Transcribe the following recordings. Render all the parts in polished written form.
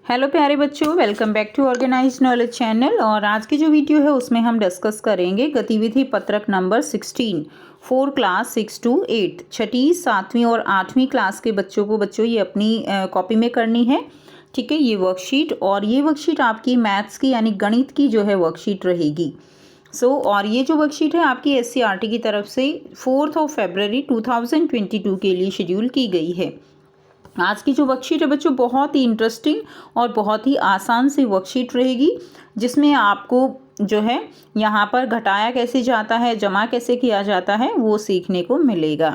Hello प्यारे बच्चों, welcome back to organise knowledge channel. और आज की जो वीडियो है उसमें हम डिस्कस करेंगे गतिविधि पत्रक नंबर 16 4 क्लास 6 to 8 छठी, सातवीं और आठवीं क्लास के बच्चों को ये अपनी कॉपी में करनी है। ठीक है, ये वर्कशीट और ये वर्कशीट आपकी मैथ्स की यानी गणित की जो है वर्कशीट रहेगी। और ये जो वर्कशीट है आपकी SCERT की तरफ से 4 फरवरी 2022 के लिए शेड्यूल की गई है। आज की जो वर्कशीट है बच्चों बहुत ही इंटरेस्टिंग और बहुत ही आसान सी वर्कशीट रहेगी, जिसमें आपको जो है यहाँ पर घटाया कैसे जाता है, जमा कैसे किया जाता है, वो सीखने को मिलेगा।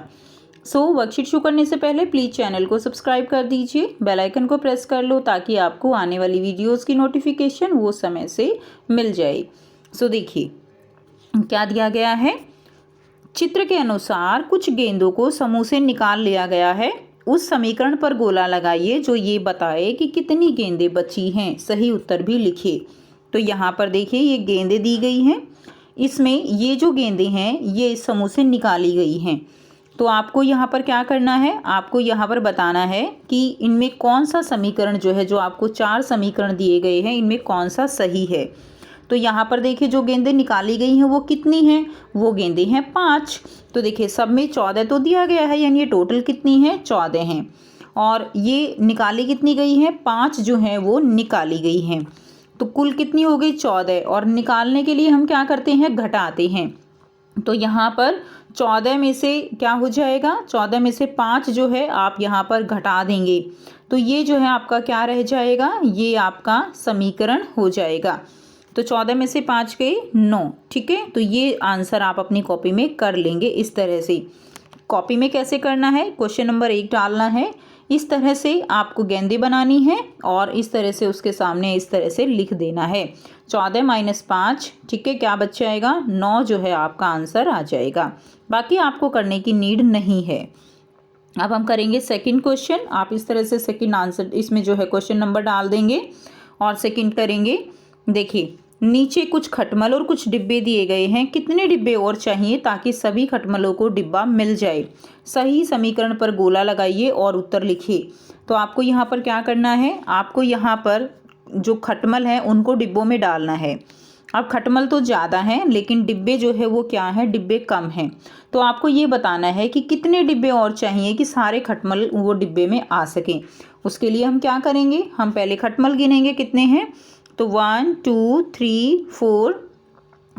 वर्कशीट शुरू करने से पहले प्लीज़ चैनल को सब्सक्राइब कर दीजिए, बेल आइकन को प्रेस कर लो ताकि आपको आने वाली वीडियोस की नोटिफिकेशन वो समय से मिल जाए। देखिए क्या दिया गया है। चित्र के अनुसार कुछ गेंदों को समूह से निकाल लिया गया है। उस समीकरण पर गोला लगाइए जो ये बताए कि कितनी गेंदें बची हैं। सही उत्तर भी लिखिए। तो यहाँ पर देखिए ये गेंदें दी गई हैं। इसमें ये जो गेंदें हैं ये इस समूह से निकाली गई हैं। तो आपको यहाँ पर क्या करना है, आपको यहाँ पर बताना है कि इनमें कौन सा समीकरण जो है, जो आपको 4 समीकरण दिए गए हैं, इनमें कौन सा सही है। तो यहाँ पर देखिए जो गेंदें निकाली गई हैं वो कितनी हैं, वो गेंदें हैं 5। तो देखिए सब में 14 तो दिया गया है, यानी ये टोटल कितनी है 14 हैं। और ये निकाली कितनी गई हैं, 5 जो हैं वो निकाली गई हैं। तो कुल कितनी हो गई 14। और निकालने के लिए हम क्या करते हैं, घटाते हैं। तो यहाँ पर 14 में से क्या हो जाएगा, 14 में से 5 जो है आप यहाँ पर घटा देंगे। तो ये जो है आपका क्या रह जाएगा, ये आपका समीकरण हो जाएगा। तो 14 में से 5 गए 9। ठीक है, तो ये आंसर आप अपनी कॉपी में कर लेंगे। इस तरह से कॉपी में कैसे करना है, क्वेश्चन नंबर 1 डालना है। इस तरह से आपको गेंदें बनानी है और इस तरह से उसके सामने इस तरह से लिख देना है 14 - 5। ठीक है, क्या बच जाएगा 9 जो है आपका आंसर आ जाएगा। बाकी आपको करने की नीड नहीं है। अब हम करेंगे सेकंड क्वेश्चन। आप इस तरह से सेकंड आंसर इसमें जो है क्वेश्चन नंबर डाल देंगे और सेकंड करेंगे। देखिए नीचे कुछ खटमल और कुछ डिब्बे दिए गए हैं। कितने डिब्बे और चाहिए ताकि सभी खटमलों को डिब्बा मिल जाए। सही समीकरण पर गोला लगाइए और उत्तर लिखिए। तो आपको यहाँ पर क्या करना है, आपको यहाँ पर जो खटमल हैं उनको डिब्बों में डालना है। अब खटमल तो ज़्यादा हैं लेकिन डिब्बे जो है वो क्या है, डिब्बे कम हैं। तो आपको ये बताना है कि कितने डिब्बे और चाहिए कि सारे खटमल वो डिब्बे में आ सकें। उसके लिए हम क्या करेंगे, हम पहले खटमल गिनेंगे कितने हैं। तो 1 2 3 4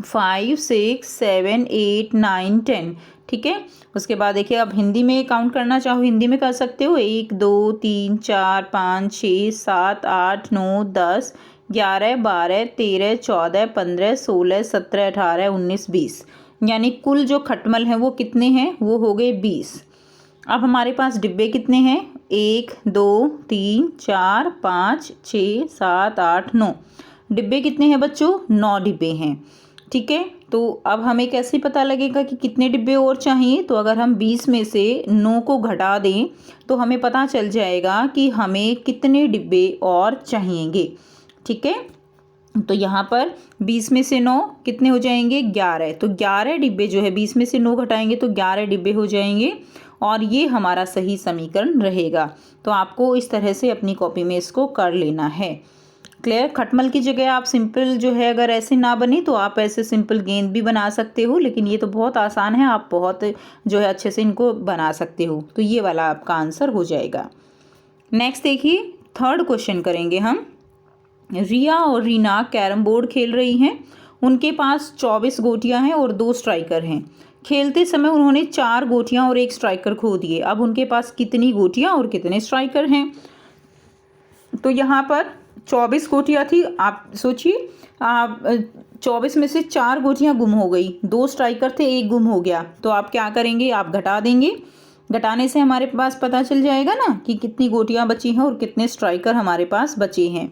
5 6 7 8 9 10। ठीक है, उसके बाद देखिए अब हिंदी में काउंट करना चाहो हिंदी में कर सकते हो। 1 2 3 4 5 6 7 8 9 10 11 12 13 14 15 16 17 18 19 20। यानी कुल जो खटमल हैं वो कितने हैं, वो हो गए 20। अब हमारे पास डिब्बे कितने हैं, 1 2 3 4 5 6 7 8 9। डिब्बे कितने हैं बच्चों, 9 डिब्बे हैं। ठीक है, तो अब हमें कैसे पता लगेगा कि कितने डिब्बे और चाहिए। तो अगर हम 20 में से 9 को घटा दें तो हमें पता चल जाएगा कि हमें कितने डिब्बे और चाहिएंगे। ठीक है, तो यहाँ पर 20 में से 9 कितने हो जाएंगे, 11। तो 11 डिब्बे जो है 20 में से 9 घटाएंगे तो 11 डिब्बे हो जाएंगे और ये हमारा सही समीकरण रहेगा। तो आपको इस तरह से अपनी कॉपी में इसको कर लेना है। क्लियर। खटमल की जगह आप सिंपल जो है, अगर ऐसे ना बने तो आप ऐसे सिंपल गेंद भी बना सकते हो, लेकिन ये तो बहुत आसान है, आप बहुत जो है अच्छे से इनको बना सकते हो। तो ये वाला आपका आंसर हो जाएगा। नेक्स्ट देखिए थर्ड क्वेश्चन करेंगे हम। रिया और रीना कैरम बोर्ड खेल रही हैं। उनके पास 24 गोटियां हैं और 2 स्ट्राइकर हैं। खेलते समय उन्होंने 4 गोटियां और 1 स्ट्राइकर खो दिए। अब उनके पास कितनी गोटियां और कितने स्ट्राइकर हैं। तो यहाँ पर 24 गोटियां थी। आप सोचिए 24 में से 4 गोटियां गुम हो गई, 2 स्ट्राइकर थे, 1 गुम हो गया। तो आप क्या करेंगे, आप घटा देंगे। घटाने से हमारे पास पता चल जाएगा ना कि कितनी गोटियां बची हैं और कितने स्ट्राइकर हमारे पास बचे हैं।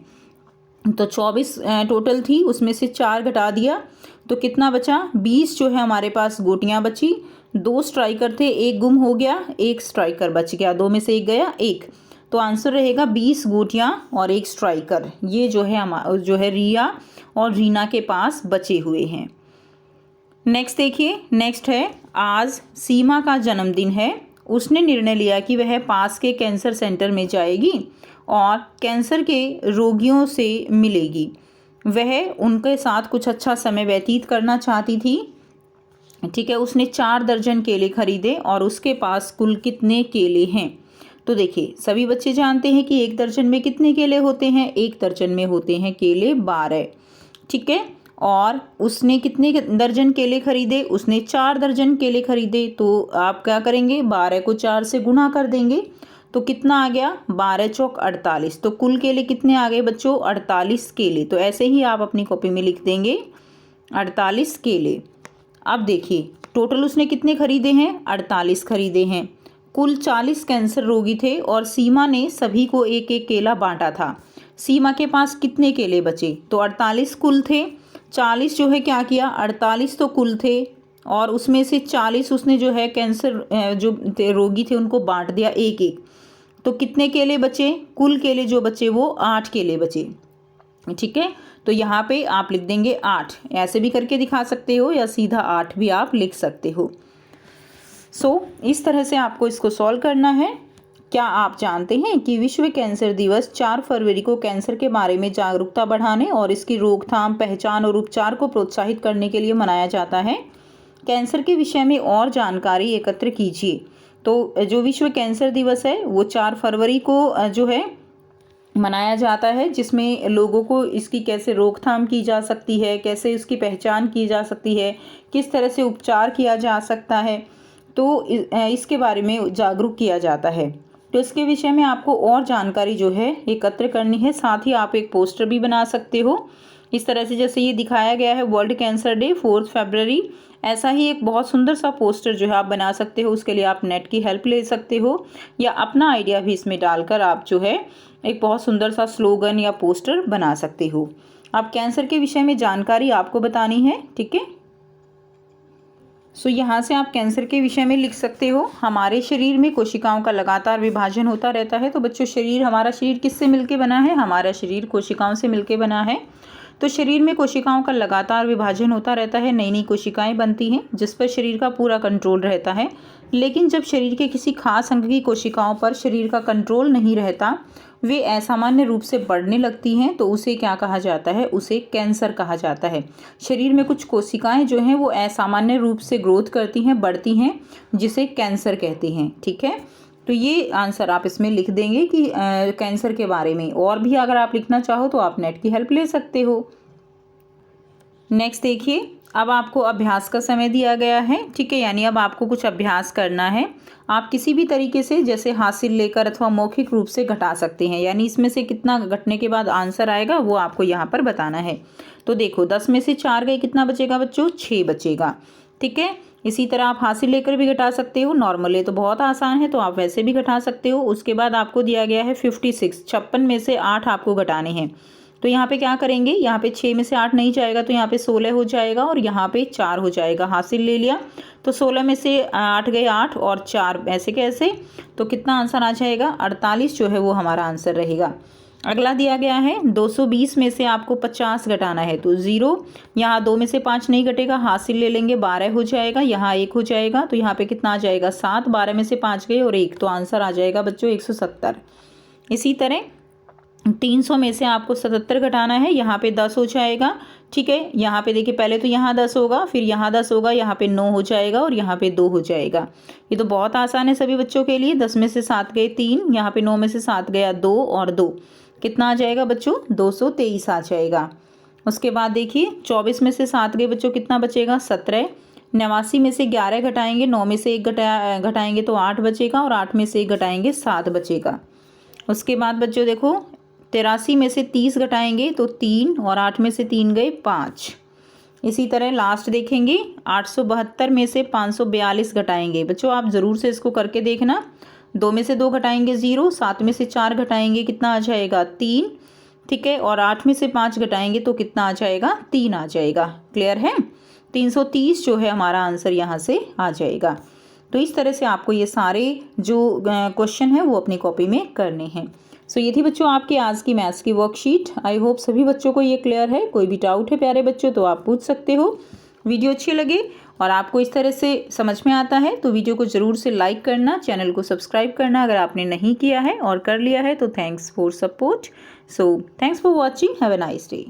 तो 24 टोटल थी, उसमें से 4 घटा दिया तो कितना बचा, 20 जो है हमारे पास गोटियां बची। 2 स्ट्राइकर थे, 1 गुम हो गया, 1 स्ट्राइकर बच गया, 2 में से 1 गया 1। तो आंसर रहेगा 20 गोटियां और 1 स्ट्राइकर। ये जो है रिया और रीना के पास बचे हुए हैं। नेक्स्ट देखिए, नेक्स्ट है आज सीमा का जन्मदिन है। उसने निर्णय लिया कि वह पास के कैंसर सेंटर में जाएगी और कैंसर के रोगियों से मिलेगी। वह उनके साथ कुछ अच्छा समय व्यतीत करना चाहती थी। ठीक है, उसने 4 दर्जन केले खरीदे और उसके पास कुल कितने केले हैं? तो देखिए, सभी बच्चे जानते हैं कि 1 दर्जन में कितने केले होते हैं? 1 दर्जन में होते हैं केले 12। ठीक है, और उसने कितने दर्जन केले खरीदे? उसने 4 दर्जन केले खरीदे। तो आप क्या करेंगे? 12 को 4 से गुणा कर देंगे तो कितना आ गया? 12 चौक 48। तो कुल केले कितने आ गए बच्चों? 48 केले। तो ऐसे ही आप अपनी कॉपी में लिख देंगे 48 केले। अब देखिए, टोटल उसने कितने खरीदे हैं? 48 खरीदे हैं। कुल 40 कैंसर रोगी थे और सीमा ने सभी को एक एक केला बांटा था। सीमा के पास कितने केले बचे? तो 48 कुल थे, 40 जो है क्या किया? 48 तो कुल थे और उसमें से 40 उसने जो है कैंसर जो रोगी थे उनको बांट दिया एक एक। तो कितने केले बचे? कुल केले जो बचे वो 8 केले बचे। ठीक है, तो यहाँ पे आप लिख देंगे 8। ऐसे भी करके दिखा सकते हो या सीधा 8 भी आप लिख सकते हो। इस तरह से आपको इसको सॉल्व करना है। क्या आप जानते हैं कि विश्व कैंसर दिवस 4 फरवरी को कैंसर के बारे में जागरूकता बढ़ाने और इसकी रोकथाम, पहचान और उपचार को प्रोत्साहित करने के लिए मनाया जाता है? कैंसर के विषय में और जानकारी एकत्र कीजिए। तो जो विश्व कैंसर दिवस है वो 4 फरवरी को जो है मनाया जाता है, जिसमें लोगों को इसकी कैसे रोकथाम की जा सकती है, कैसे इसकी पहचान की जा सकती है, किस तरह से उपचार किया जा सकता है, तो इसके बारे में जागरूक किया जाता है। तो इसके विषय में आपको और जानकारी जो है एकत्र करनी है। साथ ही आप एक पोस्टर भी बना सकते हो इस तरह से, जैसे ये दिखाया गया है वर्ल्ड कैंसर डे 4 फरवरी। ऐसा ही एक बहुत सुंदर सा पोस्टर जो है आप बना सकते हो। उसके लिए आप नेट की हेल्प ले सकते हो या अपना आइडिया भी इसमें डालकर आप जो है एक बहुत सुंदर सा स्लोगन या पोस्टर बना सकते हो। अब कैंसर के विषय में जानकारी आपको बतानी है। ठीक है, यहाँ से आप कैंसर के विषय में लिख सकते हो, हमारे शरीर में कोशिकाओं का लगातार विभाजन होता रहता है। तो बच्चों, हमारा शरीर किससे मिलके बना है? हमारा शरीर कोशिकाओं से मिलके बना है। तो शरीर में कोशिकाओं का लगातार विभाजन होता रहता है, नई नई कोशिकाएं बनती हैं जिस पर शरीर का पूरा कंट्रोल रहता है। लेकिन जब शरीर के किसी खास अंग की कोशिकाओं पर शरीर का कंट्रोल नहीं रहता, वे असामान्य रूप से बढ़ने लगती हैं, तो उसे क्या कहा जाता है? उसे कैंसर कहा जाता है। शरीर में कुछ कोशिकाएं जो हैं वो असामान्य रूप से ग्रोथ करती हैं, बढ़ती हैं, जिसे कैंसर कहते हैं। ठीक है, तो ये आंसर आप इसमें लिख देंगे कि कैंसर के बारे में। और भी अगर आप लिखना चाहो तो आप नेट की हेल्प ले सकते हो। नेक्स्ट देखिए, अब आपको अभ्यास का समय दिया गया है। ठीक है, यानी अब आपको कुछ अभ्यास करना है। आप किसी भी तरीके से, जैसे हासिल लेकर अथवा मौखिक रूप से घटा सकते हैं, यानी इसमें से कितना घटने के बाद आंसर आएगा वो आपको यहाँ पर बताना है। तो देखो, 10 में से 4 गए, कितना बचेगा बच्चों? 6 बचेगा। ठीक है, इसी तरह आप हासिल लेकर भी घटा सकते हो। नॉर्मल है तो बहुत आसान है, तो आप वैसे भी घटा सकते हो। उसके बाद आपको दिया गया है 56, 56 में से 8 आपको घटाने हैं। तो यहाँ पे क्या करेंगे? यहाँ पे 6 में से 8 नहीं जाएगा तो यहाँ पे 16 हो जाएगा और यहाँ पे 4 हो जाएगा। हासिल ले लिया तो 16 में से 8 गए 8 और 4 ऐसे कैसे, तो कितना आंसर आ जाएगा? 48 जो है वो हमारा आंसर रहेगा। अगला दिया गया है 220 में से आपको 50 घटाना है। तो 0, यहाँ 2 में से 5 नहीं घटेगा, हासिल ले लेंगे, 12 हो जाएगा, यहाँ 1 हो जाएगा, तो यहाँ पे कितना आ जाएगा? 7। 12 में से 5 गए और 1, तो आंसर आ जाएगा बच्चों 170। इसी तरह 300 में से आपको 77 घटाना है, यहाँ पे 10 हो जाएगा। ठीक है, यहाँ पे देखिए, पहले तो यहाँ 10 होगा, फिर यहाँ 10 होगा, यहाँ पे 9 हो जाएगा और यहाँ पे 2 हो जाएगा। ये तो बहुत आसान है सभी बच्चों के लिए। 10 में से 7 गए 3, यहाँ पे 9 में से 7 गया 2 और 2, कितना आ जाएगा बच्चों? 223 आ जाएगा। उसके बाद देखिए, 24 में से 7 गए बच्चों, कितना बचेगा? 17। 89 में से 11 घटाएंगे, 9 में से 1 घटाएंगे तो 8 बचेगा और 8 में से 1 घटाएंगे 7 बचेगा। उसके बाद बच्चों देखो, 83 में से 30 घटाएंगे तो 3 और 8 में से 3 गए 5। इसी तरह लास्ट देखेंगे, 872 में से 542 घटाएंगे। बच्चों आप ज़रूर से इसको करके देखना। 2 में से 2 घटाएंगे 0, 7 में से 4 घटाएंगे, कितना आ जाएगा? 3। ठीक है, और 8 में से 5 घटाएंगे तो कितना आ जाएगा? 3 आ जाएगा। क्लियर है? 330 जो है हमारा आंसर यहाँ से आ जाएगा। तो इस तरह से आपको ये सारे जो क्वेश्चन है वो अपनी कॉपी में करने हैं। ये थी बच्चों आपकी आज की मैथ्स की वर्कशीट। आई होप सभी बच्चों को ये क्लियर है। कोई भी डाउट है प्यारे बच्चों तो आप पूछ सकते हो। वीडियो अच्छी लगे और आपको इस तरह से समझ में आता है तो वीडियो को ज़रूर से लाइक करना, चैनल को सब्सक्राइब करना अगर आपने नहीं किया है, और कर लिया है तो thanks for support. So thanks for watching, have a nice day.